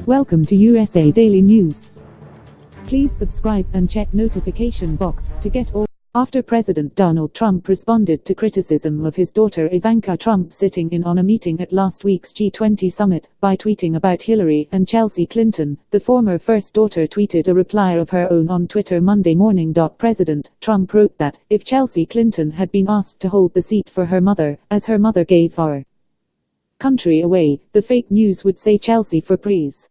Welcome to USA Daily News. Please subscribe and check notification box to get all. After President Donald Trump responded to criticism of his daughter Ivanka Trump sitting in on a meeting at last week's G20 summit by tweeting about Hillary and Chelsea Clinton, the former first daughter tweeted a reply of her own on Twitter Monday morning. President Trump wrote that, if Chelsea Clinton had been asked to hold the seat for her mother, as her mother gave our country away, the fake news would say Chelsea for praise.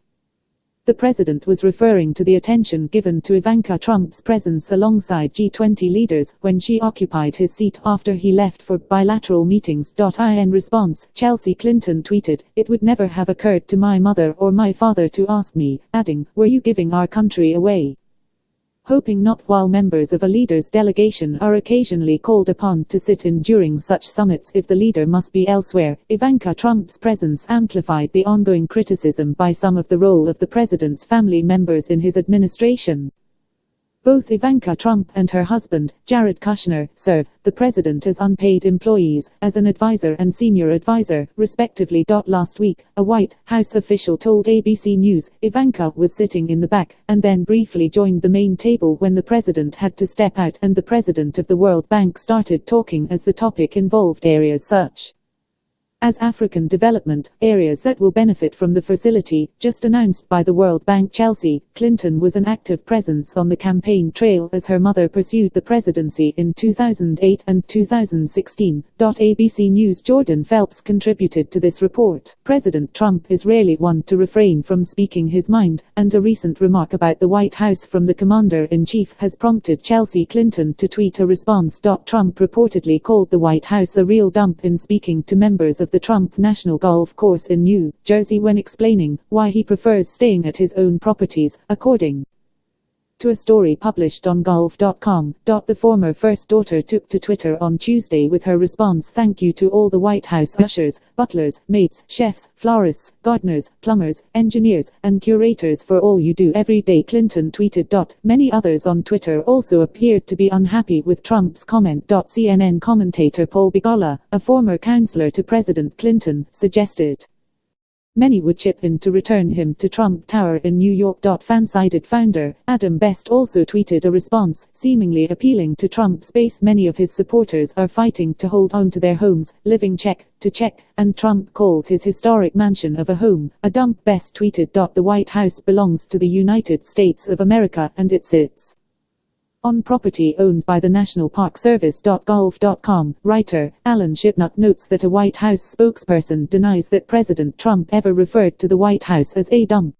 The president was referring to the attention given to Ivanka Trump's presence alongside G20 leaders when she occupied his seat after he left for bilateral meetings. In response, Chelsea Clinton tweeted, "It would never have occurred to my mother or my father to ask me," adding, "Were you giving our country away?" Hoping not. While members of a leader's delegation are occasionally called upon to sit in during such summits if the leader must be elsewhere, Ivanka Trump's presence amplified the ongoing criticism by some of the role of the president's family members in his administration. Both Ivanka Trump and her husband, Jared Kushner, serve the president as unpaid employees, as an advisor and senior advisor, respectively. Last week, a White House official told ABC News, Ivanka was sitting in the back, and then briefly joined the main table when the president had to step out and the president of the World Bank started talking, as the topic involved areas such as African development, areas that will benefit from the facility, just announced by the World Bank. Chelsea Clinton was an active presence on the campaign trail as her mother pursued the presidency in 2008 and 2016. ABC News' Jordan Phelps contributed to this report. President Trump is rarely one to refrain from speaking his mind, and a recent remark about the White House from the commander-in-chief has prompted Chelsea Clinton to tweet a response. Trump reportedly called the White House a real dump in speaking to members of the Trump National Golf Course in New Jersey when explaining why he prefers staying at his own properties, according to a story published on golf.com. The former first daughter took to Twitter on Tuesday with her response, "Thank you to all the White House ushers, butlers, maids, chefs, florists, gardeners, plumbers, engineers, and curators for all you do every day," Clinton tweeted. Many others on Twitter also appeared to be unhappy with Trump's comment. CNN commentator Paul Begala, a former counselor to President Clinton, suggested many would chip in to return him to Trump Tower in New York. Fansided founder Adam Best also tweeted a response, seemingly appealing to Trump's base. Many of his supporters are fighting to hold on to their homes, living check to check, and Trump calls his historic mansion of a home, a dump. Best tweeted, "The White House belongs to the United States of America and it sits on property owned by the National Park Service." Golf.com writer Alan Shipnuck notes that a White House spokesperson denies that President Trump ever referred to the White House as a dump.